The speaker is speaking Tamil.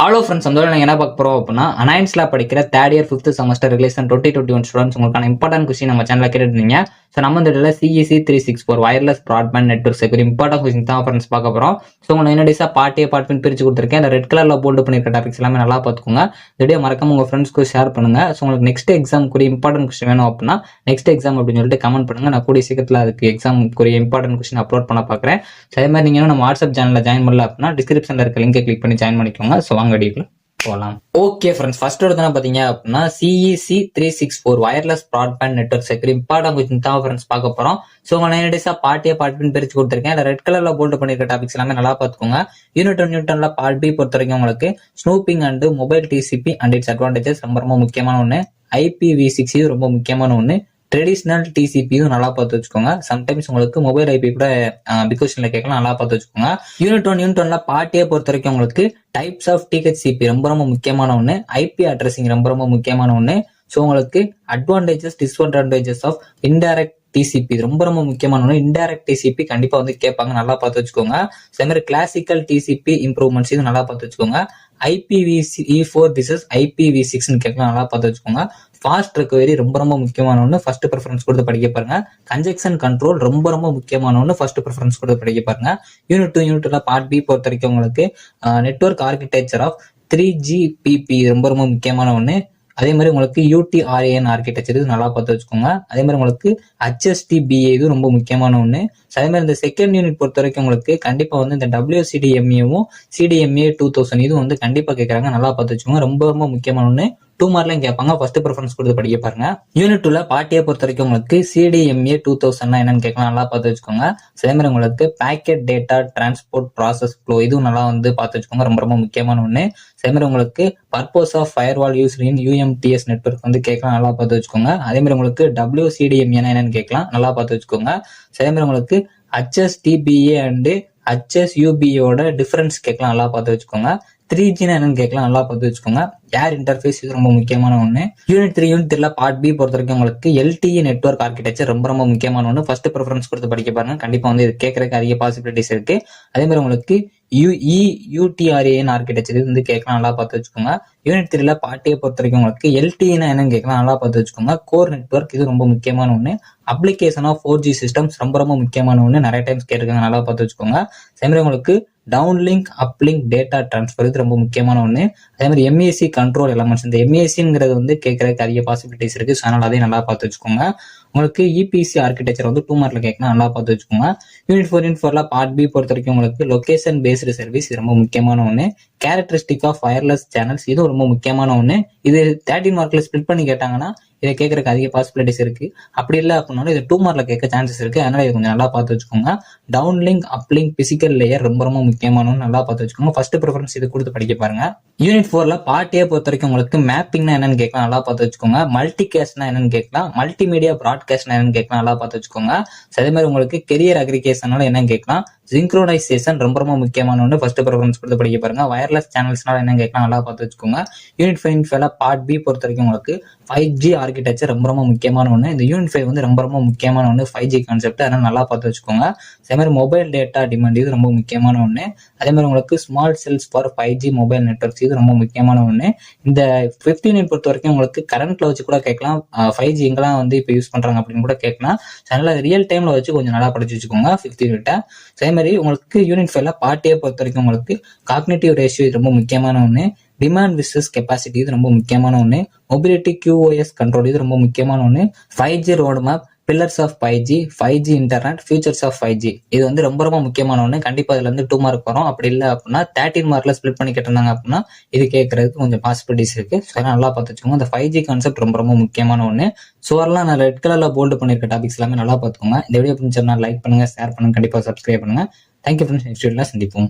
ஹலோ ஃப்ரெண்ட்ஸ், அந்த நாங்கள் என்ன பார்க்க போகிறோம் அப்படின்னா, அனாயன்ஸில் படிக்கிற third year 5th semester relation 2021 students உங்களுக்கான இம்பார்ட்டன்ட் கொஸ்டின் நம்ம சேனலில் கேட்டுருந்தீங்க. ஸோ நம்ம இந்த இதில் CEC364 வயர்லெஸ் ப்ராட்பேண்ட் நெட்வொர்க்ஸ் ஒரு இம்பார்ட்டன்ட் கொஸ்டின் தான் ஃப்ரெண்ட்ஸ் பார்க்க போகிறோம். ஸோ உங்களுக்கு என்னடிஸாக பார்ட் பிரித்து கொடுத்துருக்கேன். அந்த ரெட் கலரில் போல்டு பண்ணியிருக்க டாபிக்ஸ் எல்லாமே நல்லா பார்த்துக்கோங்க. இந்த வீடியோ மறக்காம உங்கள் ஃப்ரெண்ட்ஸ்க்கு ஷேர் பண்ணுங்கள். ஸோ உங்களுக்கு நெக்ஸ்ட் எக்ஸாமுக்குரிய இம்பார்ட்டன்ட் கொஸ்டின் வேணும் அப்படின்னா நெக்ஸ்ட் எக்ஸாம் அப்படின்னு சொல்லிட்டு கமெண்ட் பண்ணுங்கள். நான் கூடிய சீக்கிரத்தில் அதுக்கு எக்ஸாமுக்குரிய இம்பார்ட்டன்ட் கொஸ்டின் அப்லோட் பண்ண பார்க்குறேன். ஸோ அதே மாதிரி நீங்கள் நம்ம வாட்ஸ்அப் சேனலில் ஜாயின் பண்ணல அப்படின்னா டிஸ்கிரிப்ஷனில் இருக்க லிங்கை கிளிக் பண்ணி ஜாயின் பண்ணிக்கோங்க. ஸோ வாங்க வீடியோக்குள்ள போகலாம். ஓகே ஃப்ரெண்ட்ஸ், ஃபர்ஸ்ட் எடுத்து பாத்தீங்க அப்படின்னா CEC364 wireless broadband networks important question தான் ஃப்ரெண்ட்ஸ் பார்க்க போறோம். ஸோ உங்க 9 டேஸா பார்ட் பிரிச்சு கொடுத்துருக்கேன். இல்லை ரெட் கலர்ல போல்டு பண்ணிருக்க டாபிக்ஸ் எல்லாமே நல்லா பார்த்துக்கோங்க. யூனிட் 1 யூனிட்ல பார்ட் பி பொறுத்த வரைக்கும் உங்களுக்கு snooping and mobile TCP and its advantages ரொம்ப முக்கியமான ஒன்று. IPv6 இது ரொம்ப முக்கியமான ஒன்று. ட்ரெடிஷ்னல் டிசிபியும் நல்லா பார்த்து வச்சுக்கோங்க. சம்டைம்ஸ் உங்களுக்கு மொபைல் ஐபி கூட பிகோஷன்ல கேட்கலாம், நல்லா பார்த்து வச்சுக்கோங்க. யூனிட் 1 பார்ட்டியை பொறுத்த வரைக்கும் உங்களுக்கு டைப்ஸ் ஆஃப் டிஹெச்சிபி ரொம்ப முக்கியமான ஒன்று. ஐபி அட்ரஸிங் ரொம்ப முக்கியமான ஒன்று. ஸோ உங்களுக்கு advantages disadvantages of indirect TCP ரொம்ப முக்கியமான ஒன்று. இன்டைரக்ட் டிசிபி கண்டிப்பா வந்து கேட்பாங்க, நல்லா பார்த்து வச்சுக்கோங்க. அதே மாதிரி கிளாசிக்கல் டிசிபி இம்ப்ரூவ்மெண்ட்ஸ் இது நல்லா பார்த்து வச்சுக்கோங்க. IPv4 திஸ் IPv6 கேட்கலாம், நல்லா பார்த்து வச்சுக்கோங்க. ஃபாஸ்ட் ரெக்கவரி ரொம்ப முக்கியமான ஒன்று. ஃபர்ஸ்ட் ப்ரிஃபரன்ஸ் கொடுத்து படிக்க பாருங்க. கன்ஜெக்ஷன் கண்ட்ரோல் ரொம்ப முக்கியமான ஒன்று. ஃபர்ஸ்ட் ப்ரிஃபரன்ஸ் கொடுத்து படிக்க பாருங்க. யூனிட் 2 யூனிட்ல பார்ட் பி பொறுத்த வரைக்கும் உங்களுக்கு நெட்வொர்க் ஆர்கிடெக்சர் ஆஃப் 3GPP ரொம்ப முக்கியமான ஒன்று. அதே மாதிரி உங்களுக்கு UTRAN ஆர்கிடெக்சர் இது நல்லா பார்த்து வச்சுக்கோங்க. அதே மாதிரி உங்களுக்கு HSTBA இது ரொம்ப முக்கியமான ஒன்று. அதே மாதிரி இந்த செகண்ட் யூனிட் பொறுத்த வரைக்கும் உங்களுக்கு கண்டிப்பா வந்து இந்த WCDMAவும் CDMA 2000 இது வந்து கண்டிப்பா கேட்கறாங்க, நல்லா பார்த்து வச்சுக்கோங்க. ரொம்ப முக்கியமான ஒன்று. 2 மார்க்லையும் கேட்பாங்க, ஃபர்ஸ்ட் ப்ரிஃபரன்ஸ் கொடுத்து படிக்க பாருங்க. யூனிட் 2ல பார்ட்டியை பொறுத்த வரைக்கும் உங்களுக்கு CDMA 2000 என்னன்னு கேட்கலாம், நல்லா பார்த்து வச்சுக்கோங்க. அதே மாதிரி உங்களுக்கு packet data transport process flow இதுவும் நல்லா வந்து பார்த்து வச்சுக்கோங்க, ரொம்ப முக்கியமான ஒன்று. அதே மாதிரி உங்களுக்கு purpose of firewall use in UMTS network வந்து கேட்கலாம், நல்லா பார்த்து வச்சுக்கோங்க. அதே மாதிரி உங்களுக்கு WCDMA என்னன்னு கேட்கலாம், நல்லா பார்த்து வச்சுக்கோங்க. அதே மாதிரி உங்களுக்கு HSTBA அண்ட் HSUBA டிஃபரன்ஸ் கேட்கலாம், நல்லா பார்த்து வச்சுக்கோங்க. 3G என்னன்னு கேட்கலாம், நல்லா பார்த்து வச்சுக்கோங்க. ஏர் இன்டர்ஃபேஸ் இது ரொம்ப முக்கியமான ஒன்று. யூனிட் 3 பார்ட் பி பொறுத்த வரைக்கும் உங்களுக்கு LTE நெட்வொர்க் ஆர்கிடெக்சர் ரொம்ப முக்கியமான ஒன்று. ஃபர்ஸ்ட் ப்ரிஃபரன்ஸ் கொடுத்து படிக்க பாருங்க, கண்டிப்பா வந்து இது கேட்கறதுக்கு அதிக பாசிபிலிட்டிஸ் இருக்கு. அதே மாதிரி உங்களுக்கு UTRAN ஆர்கிடெக்சர் இது வந்து கேட்கலாம், நல்லா பார்த்து வச்சுக்கோங்க. யூனிட் 3 பார்ட்டியை பொறுத்த வரைக்கும் உங்களுக்கு LTE என்னன்னு கேட்கலாம், நல்லா பார்த்து வச்சுக்கோங்க. கோர் நெட்வொர்க் இது ரொம்ப முக்கியமான ஒன்று. அப்ளிகேஷன் ஆஃப் 4G சிஸ்டம்ஸ் ரொம்ப முக்கியமான ஒன்று, நிறைய டைம்ஸ் கேட்டிருக்காங்க, நல்லா பார்த்து வச்சுக்கோங்க. அதே மாதிரி உங்களுக்கு டவுன்லிங்க் அப்லிங்க் டேட்டா டிரான்ஸ்ஃபர் இது ரொம்ப முக்கியமான ஒன்று. அதே மாதிரி MAC கண்ட்ரோல் எலமெண்ட்ஸ், இந்த MACங்கிறது வந்து கேட்கறதுக்கு அதிக பாசிபிலிட்டிஸ் இருக்கு. ஸோ அதனால அதையும் நல்லா பார்த்து வச்சுக்கோங்க. உங்களுக்கு EPC ஆர்கிடெக்சர் வந்து 2 மார்க்ல கேட்கலாம், நல்லா பார்த்து வச்சுக்கோங்க. யூனிட் 4 பார்ட் பி பொறுத்த வரைக்கும் உங்களுக்கு லொகேஷன் பேஸ்டு சர்வீஸ் இது ரொம்ப முக்கியமான ஒன்று. கேரக்டரிஸ்டிக் ஆஃப் வயர்லெஸ் சேனல்ஸ் இது ரொம்ப முக்கியமான ஒன்று. இது 13 மார்க்ல ஸ்பிளிட் பண்ணி கேட்டாங்கன்னா இதை கேட்கறதுக்கு அதிக பாசிபிலிட்டிஸ் இருக்கு. அப்படி இல்லை அப்படின்னாலும் இது 2 மார்க்ல கேட்க சான்சஸ் இருக்கு. அதனால இது கொஞ்சம் நல்லா பார்த்து வச்சுக்கோங்க. டவுன்லிங்க் அப்லிங்க் பிசிக்கல் லேயர் ரொம்ப முக்கியமான, நல்லா பார்த்து வச்சுக்கோங்க. ஃபர்ஸ்ட் ப்ரிஃபரன்ஸ் இது கொடுத்து படிக்க பாருங்க. யூனிட் 4 பார்ட்டியை பொறுத்த வரைக்கும் உங்களுக்கு மேப்பிங்னா என்னன்னு கேட்கலாம், நல்லா பார்த்து வச்சுக்கோங்க. மல்டிகேஸ்ட்னா என்னன்னு கேட்கலாம். மல்டிமீடியா ப்ராட்காஸ்ட்னா என்னன்னு கேட்கலாம், நல்லா பார்த்து வச்சுக்கோங்க. அதே மாதிரி உங்களுக்கு கெரியர் அக்ரிகேஷனால என்னன்னு கேட்கலாம். சிங்க்ரோனைசேஷன் ரொம்ப முக்கியமான ஒன்று. ஃபர்ஸ்ட் ப்ரிஃபரன்ஸ் கொடுத்து படிக்க பாருங்க. வயர்லெஸ் சேனல்ஸ்னால என்ன கேட்கலாம், நல்லா பார்த்து வச்சுக்கோங்க. யூனிட் 5 பார்ட் பி பொறுத்த வரைக்கும் உங்களுக்கு 5G ஆர்கிடெக்சர் ரொம்ப முக்கியமான ஒன்று. இந்த யூனிட் 5 வந்து ரொம்ப முக்கியமான ஒன்று, 5G கான்செப்ட், அதனால நல்லா பார்த்து வச்சுக்கோங்க. அதே மாதிரி மொபைல் டேட்டா டிமாண்ட் இது ரொம்ப முக்கியமான ஒன்று. அதே மாதிரி உங்களுக்கு small cells for 5G mobile networks இது ரொம்ப முக்கியமான ஒன்று. இந்த 15 யூனிட் பொறுத்த வரைக்கும் உங்களுக்கு கரண்ட்ல வச்சு கூட கேட்கலாம், 5G எங்கெல்லாம் வந்து இப்போ யூஸ் பண்றாங்க அப்படின்னு கூட கேட்கலாம். அதனால ரியல் டைம்ல வச்சு கொஞ்சம் நல்லா படிச்சு வச்சுக்கோங்க 15 யூனிட்டை. அதே மாதிரி உங்களுக்கு யூனிட் 5 பார்ட்டியை பொறுத்த வரைக்கும் உங்களுக்கு காக்னிட்டிவ் ரேஷியோ இது ரொம்ப முக்கியமான ஒன்று. டிமாண்ட் விசஸ் கெப்பாசிட்டி இது ரொம்ப முக்கியமான ஒன்று. மொபிலிட்டி QoS கண்ட்ரோல் இது ரொம்ப முக்கியமான ஒன்று. 5G road map, pillars of 5G internet, futures of 5G இது வந்து ரொம்ப முக்கியமான ஒன்று. கண்டிப்பா இதுல இருந்து 2 மார்க் வரும். அப்படி இல்லை அப்படின்னா 13 மார்க்ல ஸ்பிளிட் பண்ணி கேட்டிருந்தாங்க அப்படின்னா இது கேட்கறதுக்கு கொஞ்சம் பாசிபிலிட்டிஸ் இருக்கு. ஸோ நல்லா பார்த்து வச்சுக்கோங்க. இந்த 5G கான்செப்ட் ரொம்ப முக்கியமான ஒன்று. ஸோ வரலாம் நான் ரெட் கலர்ல போல்டு பண்ணிருக்க டாபிக்ஸ் எல்லாமே நல்லா பார்த்துக்கோங்க. இந்த வீடியோ பிடிச்சிருந்தா லைக் பண்ணுங்க, ஷேர் பண்ணுங்க, கண்டிப்பா சப்ஸ்கிரைப் பண்ணுங்க. தேங்க்யூ ஃப்ரெண்ட்ஸ், நெக்ஸ்ட் வீடியோல சந்திப்போம்.